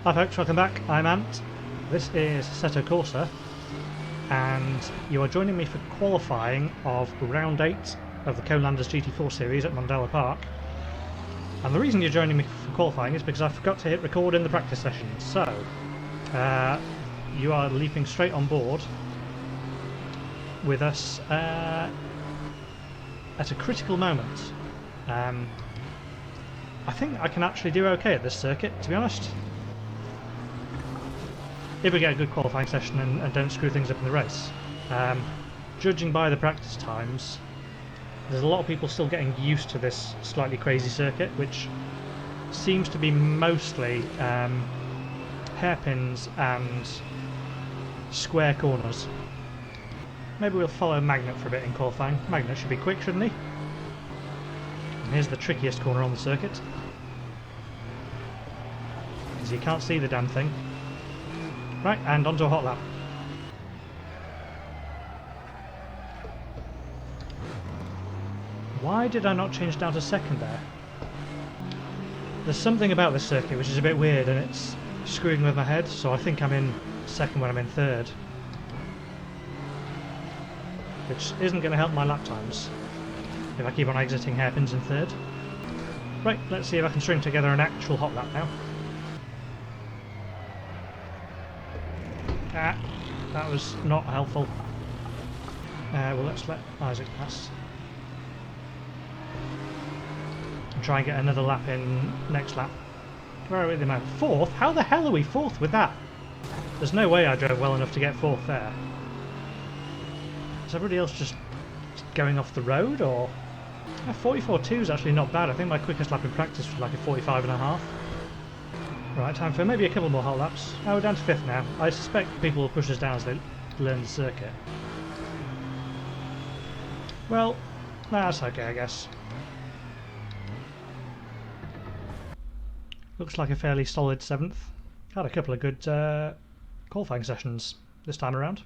Hi folks, welcome back. I'm Ant. This is ASSETTO CORSA, and you are joining me for qualifying of round 8 of the Conelanders GT4 series at Mondello Park. And the reason you're joining me for qualifying is because I forgot to hit record in the practice session. So, you are leaping straight on board with us at a critical moment. I think I can actually do okay at this circuit, to be honest. If we get a good qualifying session and don't screw things up in the race. Judging by the practice times, there's a lot of people still getting used to this slightly crazy circuit, which seems to be mostly hairpins and square corners. Maybe we'll follow Magnet for a bit in qualifying. Magnet should be quick, shouldn't he? And here's the trickiest corner on the circuit, because you can't see the damn thing. Right, and onto a hot lap. Why did I not change down to second there? There's something about this circuit which is a bit weird and it's screwing with my head, so I think I'm in second when I'm in third. Which isn't going to help my lap times if I keep on exiting hairpins in third. Right, let's see if I can string together an actual hot lap now. Ah, that was not helpful. Well, let's let Isaac pass. And try and get another lap in next lap. Where are we at the moment? Fourth? How the hell are we fourth with that? There's no way I drove well enough to get fourth there. Is everybody else just going off the road, or? 44.2 is actually not bad. I think my quickest lap in practice was like a 45.5. Right, time for maybe a couple more hot laps. Oh, we're down to fifth now. I suspect people will push us down as they learn the circuit. Well, that's okay, I guess. Looks like a fairly solid 7th. Had a couple of good qualifying sessions this time around.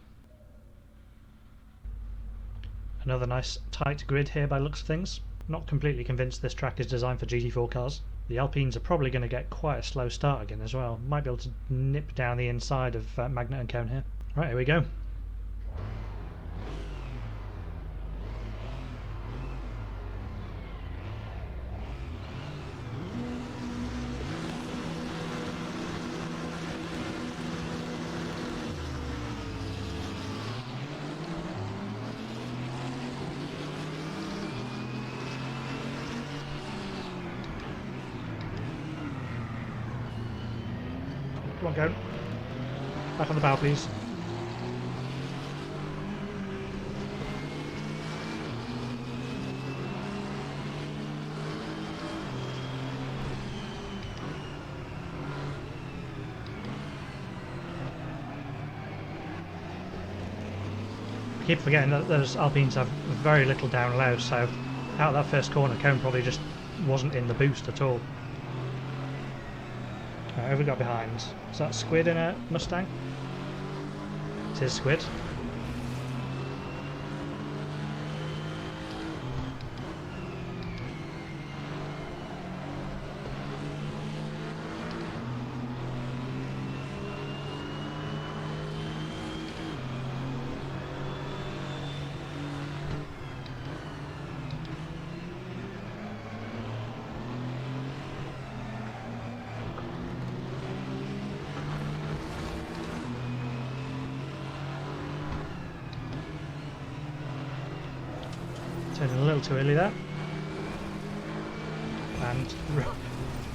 Another nice tight grid here by looks of things. Not completely convinced this track is designed for GT4 cars. The Alpines are probably going to get quite a slow start again as well. Might be able to nip down the inside of Magnet and Cone here. Right, here we go. Come on, go. Back on the power, please. I keep forgetting that those Alpines have very little down low, so out of that first corner, Cone probably just wasn't in the boost at all. Right, who have we got behind? Is that Squid in a Mustang? It is Squid. Turning a little too early there, and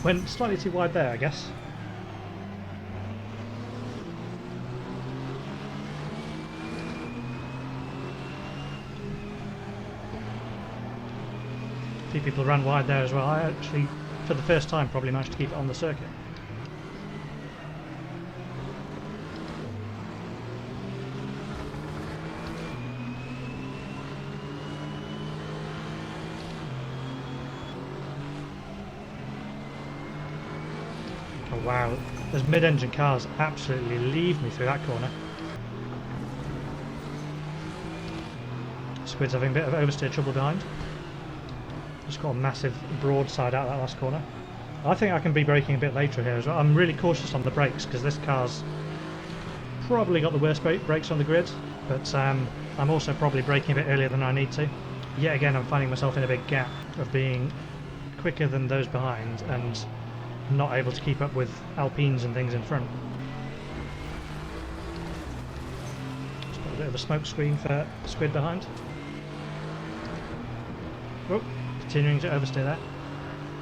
went slightly too wide there, I guess. A few people ran wide there as well. I actually, for the first time, probably managed to keep it on the circuit. Oh wow, those mid-engine cars absolutely leave me through that corner. Squid's having a bit of oversteer trouble behind. Just got a massive broadside out of that last corner. I think I can be braking a bit later here as well. I'm really cautious on the brakes because this car's probably got the worst brakes on the grid, but I'm also probably braking a bit earlier than I need to. Yet again, I'm finding myself in a big gap of being quicker than those behind and not able to keep up with Alpines and things in front. Just got a bit of a smoke screen for Squid behind. Oh, continuing to oversteer there.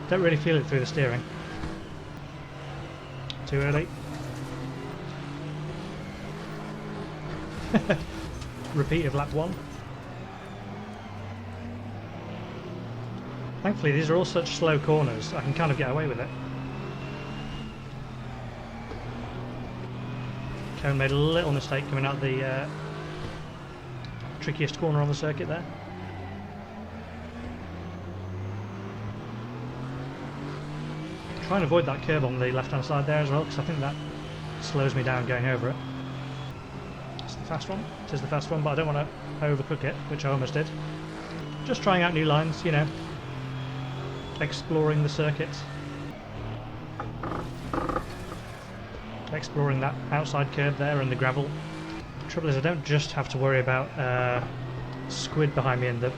Don't really feel it through the steering. Too early. Repeat of lap 1. Thankfully these are all such slow corners, I can kind of get away with it. Cone made a little mistake coming out the trickiest corner on the circuit there. Try and avoid that curb on the left hand side there as well, because I think that slows me down going over it. It's the fast one, it is the fast one, but I don't want to overcook it, which I almost did. Just trying out new lines, you know, exploring the circuit, exploring that outside curb there and the gravel. The trouble is I don't just have to worry about Squid behind me in the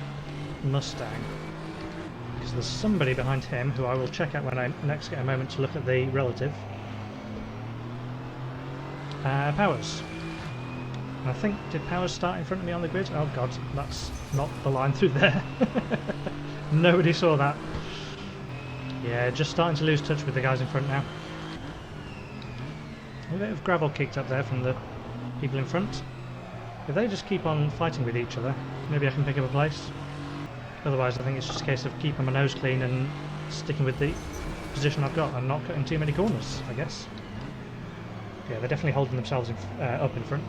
Mustang, because there's somebody behind him who I will check out when I next get a moment to look at the relative. Powers. And I think, did Powers start in front of me on the grid? Oh god, that's not the line through there. Nobody saw that. Yeah, just starting to lose touch with the guys in front now. A bit of gravel kicked up there from the people in front. If they just keep on fighting with each other, maybe I can pick up a place. Otherwise I think it's just a case of keeping my nose clean and sticking with the position I've got and not cutting too many corners, I guess. Yeah, they're definitely holding themselves up in front.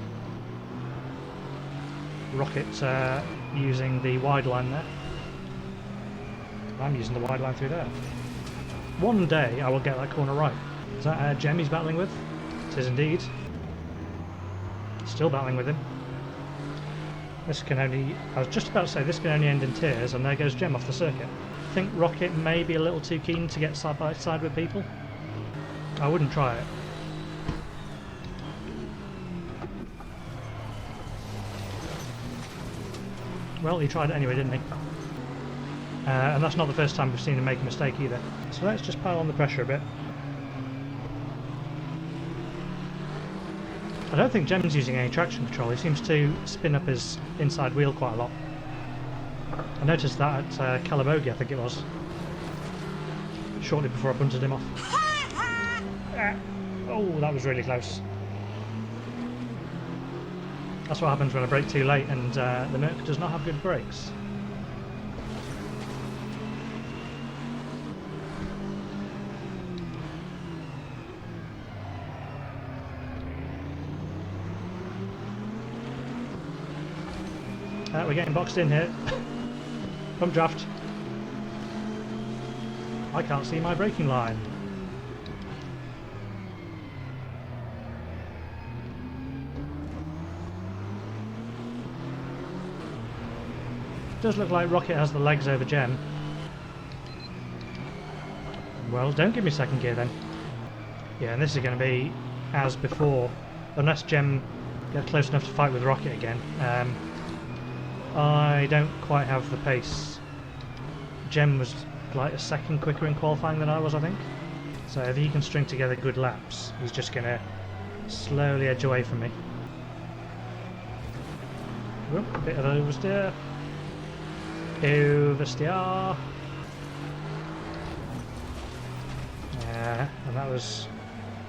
Rocket using the wide line there. I'm using the wide line through there. One day I will get that corner right. Is that Jem he's battling with? It is indeed. Still battling with him. This can only... I was just about to say this can only end in tears, and there goes Jem off the circuit. I think Rocket may be a little too keen to get side by side with people. I wouldn't try it. Well, he tried it anyway, didn't he? And that's not the first time we've seen him make a mistake either. So let's just pile on the pressure a bit. I don't think Jem's using any traction control. He seems to spin up his inside wheel quite a lot. I noticed that at Calabogie, I think it was. Shortly before I punted him off. Oh, that was really close. That's what happens when I brake too late and the Merc does not have good brakes. We're getting boxed in here. Pump draft. I can't see my braking line. Does look like Rocket has the legs over Jem. Well, don't give me second gear then. Yeah, and this is going to be as before, unless Jem gets close enough to fight with Rocket again. I don't quite have the pace. Jem was like a second quicker in qualifying than I was, I think. So if he can string together good laps, he's just going to slowly edge away from me. Whoop, a bit of oversteer. Oversteer. Yeah, and that was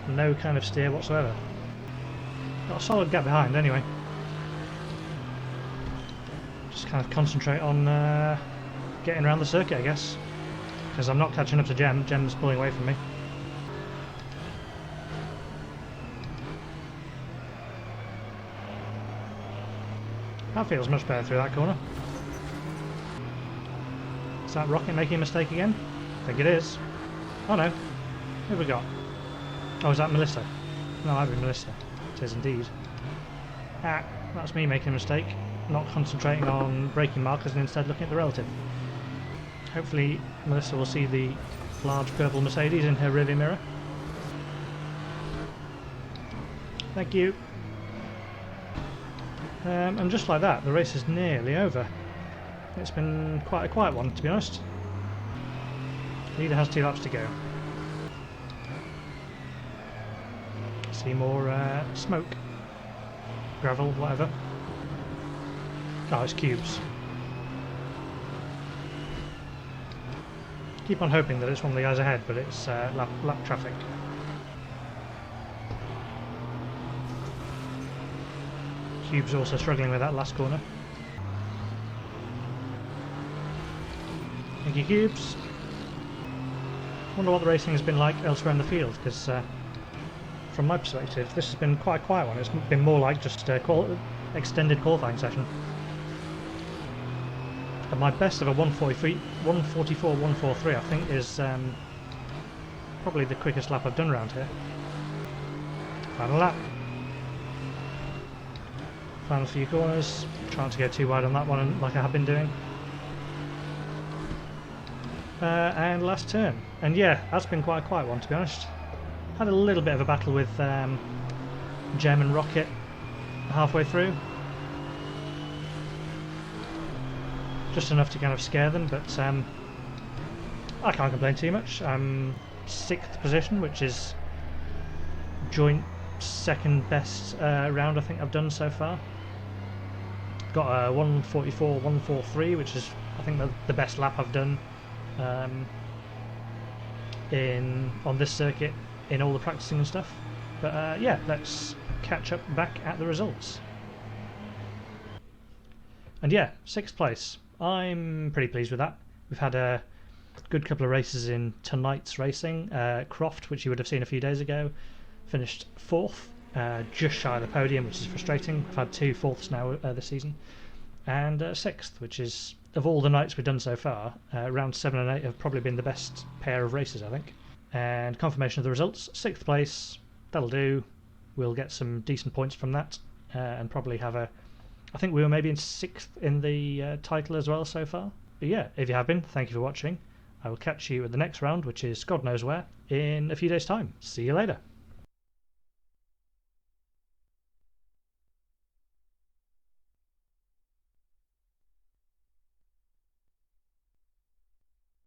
no kind of steer whatsoever. Got a solid gap behind anyway. Just kind of concentrate on getting around the circuit, I guess, because I'm not catching up to Jem. Jem's pulling away from me. That feels much better through that corner. Is that Rocket making a mistake again? I think it is. Oh no. Who have we got? Oh, is that Melissa? No, that'd be Melissa. It is indeed. Ah, that's me making a mistake. Not concentrating on braking markers and instead looking at the relative. Hopefully Melissa will see the large purple Mercedes in her rearview mirror. Thank you. And just like that, the race is nearly over. It's been quite a quiet one, to be honest. Leader has 2 laps to go. See more smoke, gravel, whatever. Oh, it's cubes. Keep on hoping that it's one of the guys ahead, but it's lap traffic. Cubes also struggling with that last corner. Thank you, Cubes. Wonder what the racing has been like elsewhere in the field, because from my perspective this has been quite a quiet one. It's been more like just a extended qualifying session. And my best of a 144, 143 I think is probably the quickest lap I've done around here. Final lap. Final few corners, trying to go too wide on that one like I have been doing. And last turn. And yeah, that's been quite a quiet one, to be honest. Had a little bit of a battle with Gem and Rocket halfway through. Just enough to kind of scare them, but I can't complain too much. I'm 6th position, which is joint 2nd best round I think I've done so far. Got a 144, 143, which is I think the best lap I've done on this circuit in all the practicing and stuff. But yeah, let's catch up back at the results. And yeah, 6th place. I'm pretty pleased with that. We've had a good couple of races in tonight's racing. Croft, which you would have seen a few days ago, finished 4th, just shy of the podium, which is frustrating. We've had 2 4ths now this season. And 6th, which is, of all the nights we've done so far, round 7 and 8 have probably been the best pair of races, I think. And confirmation of the results, 6th place, that'll do. We'll get some decent points from that, and probably have a... I think we were maybe in 6th in the title as well so far. But yeah, if you have been, thank you for watching. I will catch you at the next round, which is God knows where, in a few days' time. See you later.